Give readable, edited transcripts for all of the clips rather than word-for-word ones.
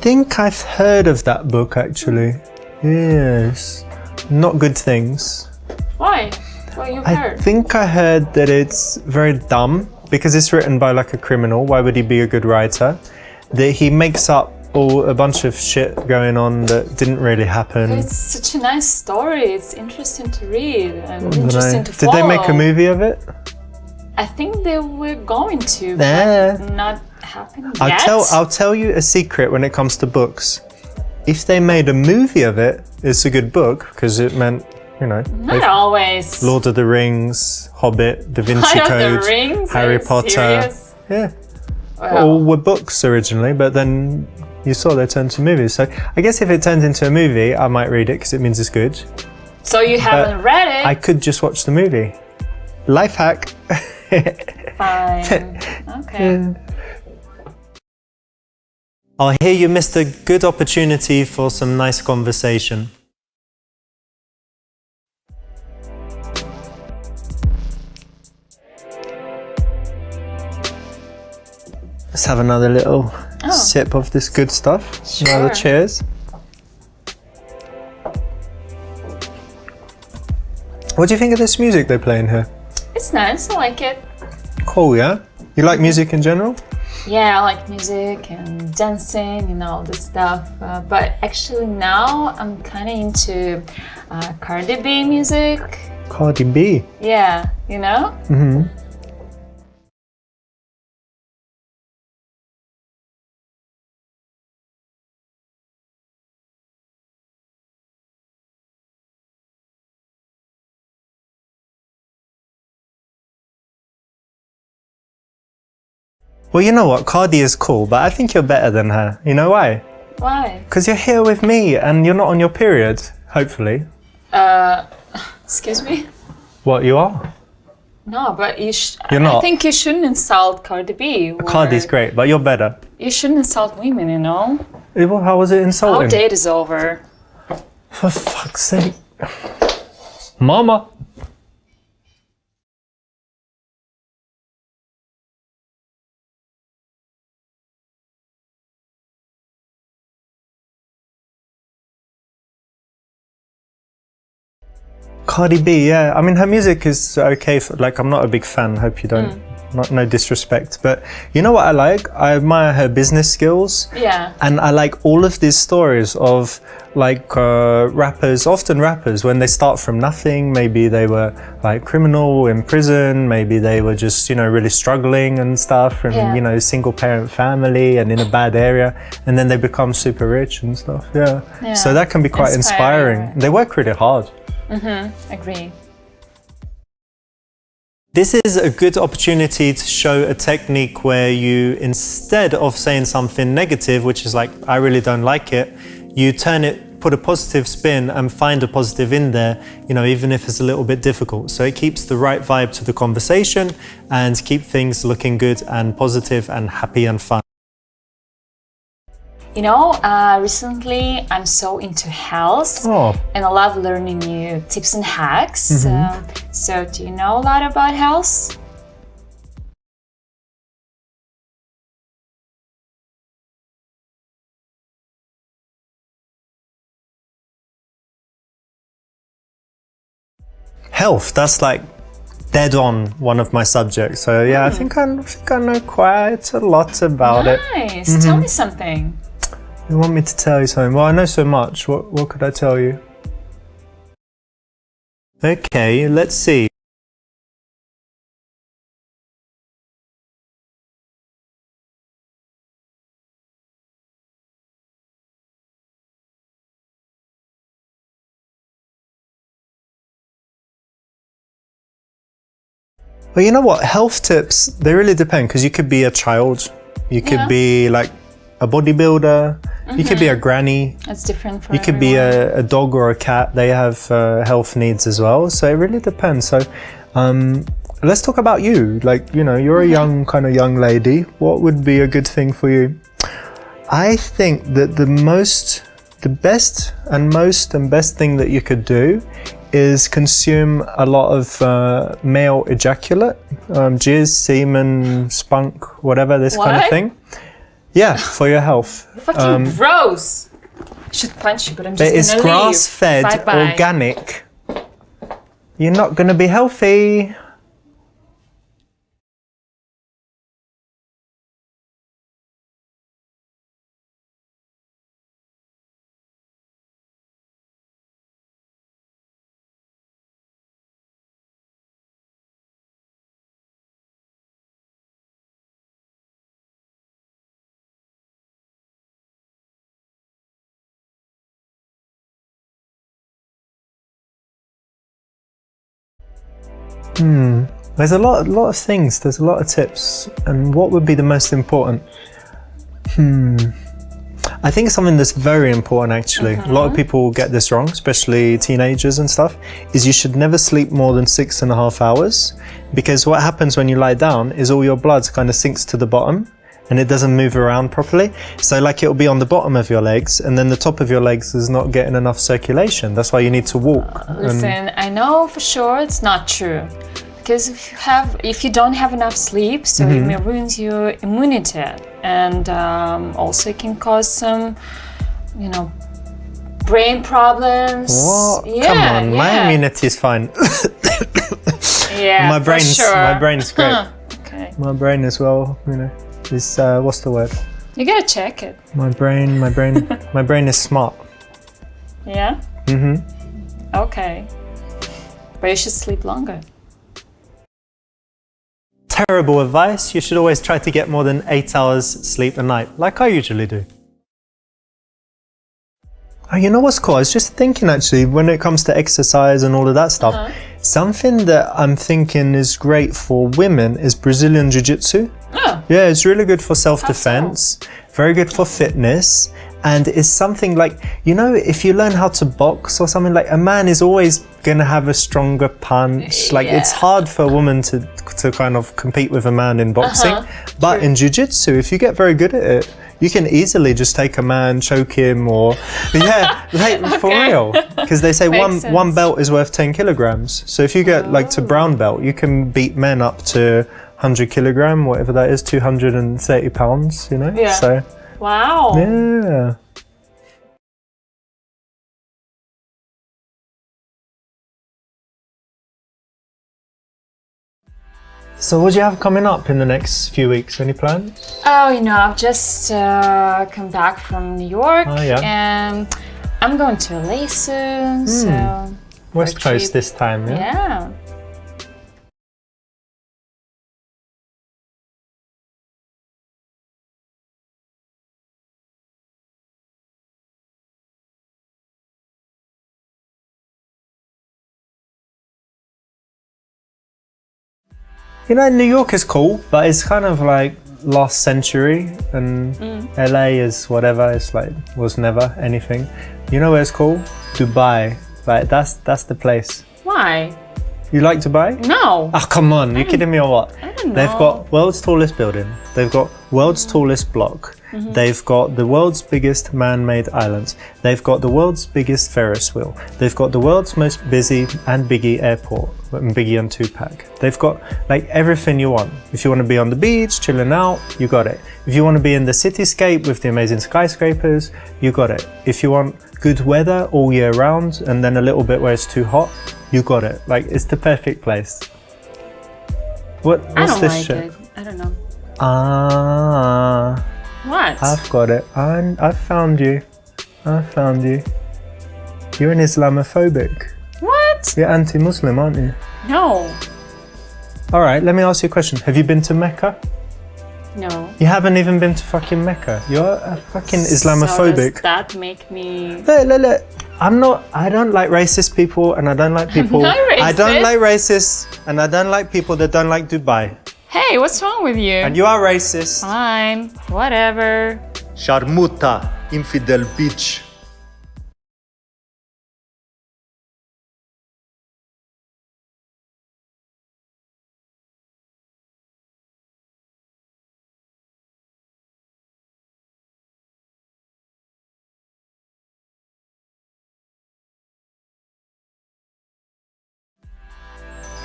think I've heard of that book actually. Yes. Not good things. Why? What you've heard? I think I heard that it's very dumb because it's written by like a criminal. Why would he be a good writer? That he makes up a bunch of shit going on that didn't really happen. It's such a nice story. It's interesting to read and interesting to follow. Did they make a movie of it? I think they were going to, Yeah. but not happening yet. I'll tell you a secret when it comes to books. If they made a movie of it, it's a good book because it meant, you know, Not always. Lord of the Rings, Hobbit, Da Vinci Lord of Code, the Rings? Harry Are you Potter. serious? Yeah. Well, All were books originally, but then you saw they turned to movies. So I guess if it turns into a movie, I might read it because it means it's good. so you haven't read it? I could just watch the movie. Life hack. Fine. Okay. I hear you missed a good opportunity for some nice conversation. Let's have another little sip of this good stuff. Sure. Another cheers. What do you think of this music they play in here? It's nice. I like it. Cool, yeah? You like music in general? Yeah, I like music and dancing and all this stuff. But actually now I'm kind of into Cardi B music. Cardi B. Yeah, you know? Mm-hmm. Well, you know what? Cardi is cool, but I think you're better than her. You know why? Why? Because you're here with me and you're not on your period, hopefully. Excuse me? What, you are? No, but You're not. I think you shouldn't insult Cardi B. or Cardi's great, but you're better. You shouldn't insult women, you know? How was it Our insulting? date is over. For fuck's sake. Mama. Cardi B, yeah. I mean, her music is okay. Like, I'm not a big fan. Hope you don't. No disrespect, but you know what I like? I admire her business skills. Yeah. And I like all of these stories of like rappers, often rappers, when they start from nothing. Maybe they were like criminal in prison. Maybe they were just, you know, really struggling and stuff, and you know, single parent family and in a bad area, and then they become super rich and stuff. Yeah. So that can be quite inspiring. They work really hard. Agree. This is a good opportunity to show a technique where you, instead of saying something negative, which is like, I really don't like it, you turn it, put a positive spin and find a positive in there, you know, even if it's a little bit difficult. So it keeps the right vibe to the conversation and keep things looking good and positive and happy and fun. You know, recently I'm so into health and I love learning new tips and hacks. So do you know a lot about health? Health, that's like dead on one of my subjects. So yeah, I think I know quite a lot about it. Nice, tell me something. You want me to tell you something? Well, I know so much. What could I tell you? Okay, let's see. Well, you know what? Health tips, they really depend, because you could be a child, you could be like a bodybuilder, you could be a granny. It's different for You could be a dog or a cat. They have health needs as well. So it really depends. So let's talk about you. Like, you know, you're a young lady. What would be a good thing for you? I think that the best thing that you could do is consume a lot of male ejaculate, jizz, semen, spunk, whatever, this kind of thing. Yeah, for your health. Fucking gross. I should punch you, but I'm just But it's gonna leave. grass-fed, Bye-bye. organic. You're not going to be healthy. There's a lot of things. There's a lot of tips. And what would be the most important? I think something that's very important, actually. A lot of people get this wrong, especially teenagers and stuff, is you should never sleep more than 6.5 hours, because what happens when you lie down is all your blood kind of sinks to the bottom and it doesn't move around properly. So like it'll be on the bottom of your legs, and then the top of your legs is not getting enough circulation. That's why you need to walk. Listen, I know for sure it's not true. Because if you don't have enough sleep, so it may ruin your immunity, and also it can cause some, brain problems. What? Yeah, Come on, yeah. my immunity is fine. Yeah, my brain's for sure. my brain's great. Okay. My brain as well, is what's the word? You gotta check it. My brain is smart. Yeah? Okay. But you should sleep longer. Terrible advice. You should always try to get more than 8 hours sleep a night, like I usually do. Oh, you know what's cool? I was just thinking, actually, when it comes to exercise and all of that stuff, something that I'm thinking is great for women is Brazilian Jiu-Jitsu. Oh. Yeah, it's really good for self-defense, very good for fitness, and it's something like, if you learn how to box or something, like a man is always gonna have a stronger punch. Like it's hard for a woman to kind of compete with a man in boxing, but in jiu-jitsu, if you get very good at it, you can easily just take a man, choke him, or for real. Because they say one belt is worth 10 kilograms. So if you get like to brown belt, you can beat men up to 100 kilogram, whatever that is, 230 pounds. Yeah. So. Wow. Yeah. So what do you have coming up in the next few weeks? Any plans? Oh, I've just come back from New York, and I'm going to LA soon. So West Coast this time, yeah? Yeah. New York is cool, but it's kind of like last century, and LA is whatever. It's like was never anything. You know where it's cool? Dubai. Like that's the place. Why? You like Dubai? No. Oh, come on, you kidding me or what? I don't know. They've got world's tallest building. They've got world's tallest block. They've got the world's biggest man-made islands. They've got the world's biggest Ferris wheel. They've got the world's most busy and Biggie airport, Biggie and Tupac. They've got like everything you want. If you want to be on the beach, chilling out, you got it. If you want to be in the cityscape with the amazing skyscrapers, you got it. If you want good weather all year round and then a little bit where it's too hot, you got it. Like, it's the perfect place. What's I don't this like shit? it. I don't know. Ah, What? I've got it. I found you. I found you. You're an Islamophobic. What? You're anti-Muslim, aren't you? No. All right, let me ask you a question. Have you been to Mecca? No. You haven't even been to fucking Mecca. You're a fucking So Islamophobic. does that make me... Look. I don't like racist people, and I don't like people. not I don't racist. like racists, and I don't like people that don't like Dubai. Hey, what's wrong with you? And you are racist. Fine. Whatever. Sharmuta, infidel bitch.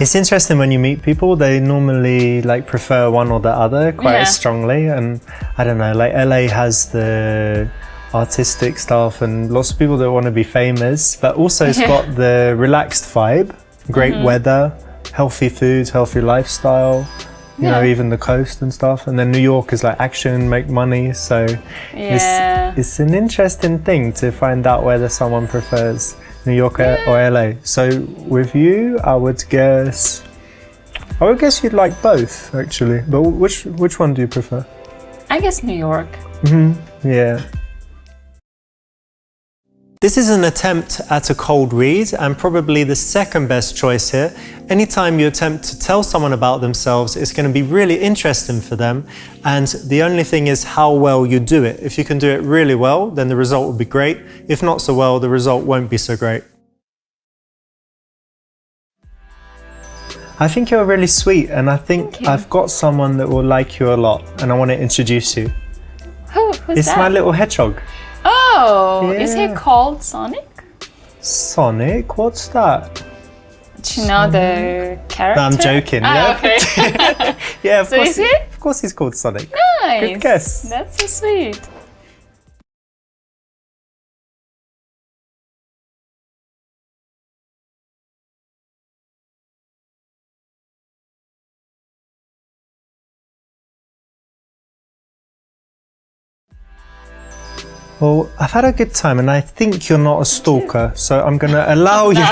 It's interesting when you meet people, they normally like prefer one or the other quite Yeah. strongly, and I don't know, like LA has the artistic stuff and lots of people that want to be famous, but also it's got the relaxed vibe, great weather, healthy foods, healthy lifestyle, you know, even the coast and stuff. And then New York is like action, make money. So it's an interesting thing to find out whether someone prefers New York or LA. So with you, I would guess you'd like both actually. But which one do you prefer? I guess New York. Yeah. This is an attempt at a cold read and probably the second best choice here. Anytime you attempt to tell someone about themselves, it's going to be really interesting for them. And the only thing is how well you do it. If you can do it really well, then the result will be great. If not so well, the result won't be so great. I think you're really sweet, and I think I've got someone that will like you a lot, and I want to introduce you. Who's it's that? my little hedgehog. Oh, is he called Sonic? Sonic? What's that? Do you know the character? No, I'm joking. Okay. Yeah, of So course. is he? Of course, he's called Sonic. Nice. Good guess. That's so sweet. Well, I've had a good time, and I think you're not a stalker, so I'm going to allow you.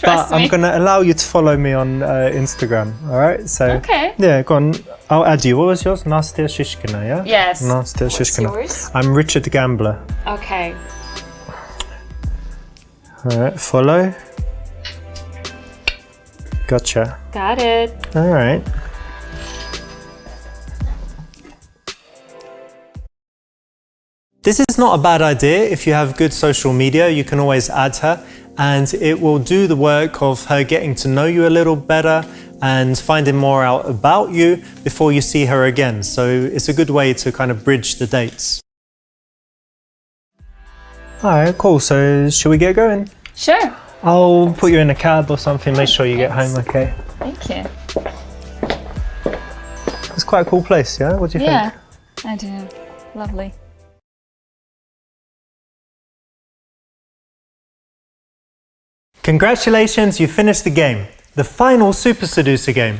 But I'm going to allow you to follow me on Instagram. All right? So yeah, go on. I'll add you. What was yours? Nastya Shishkina, yeah? Yes. Nastya Shishkina. Yours? I'm Richard Gambler. Okay. All right, follow. Gotcha. Got it. All right. This is not a bad idea. If you have good social media, you can always add her, and it will do the work of her getting to know you a little better and finding more out about you before you see her again. So it's a good way to kind of bridge the dates. All right, cool. So should we get going? Sure. I'll put you in a cab or something, make sure you get home okay. Thank you. It's quite a cool place, yeah? What do you think? Yeah, I do. Lovely. Congratulations, you finished the game. The final Super Seducer game.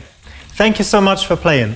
Thank you so much for playing.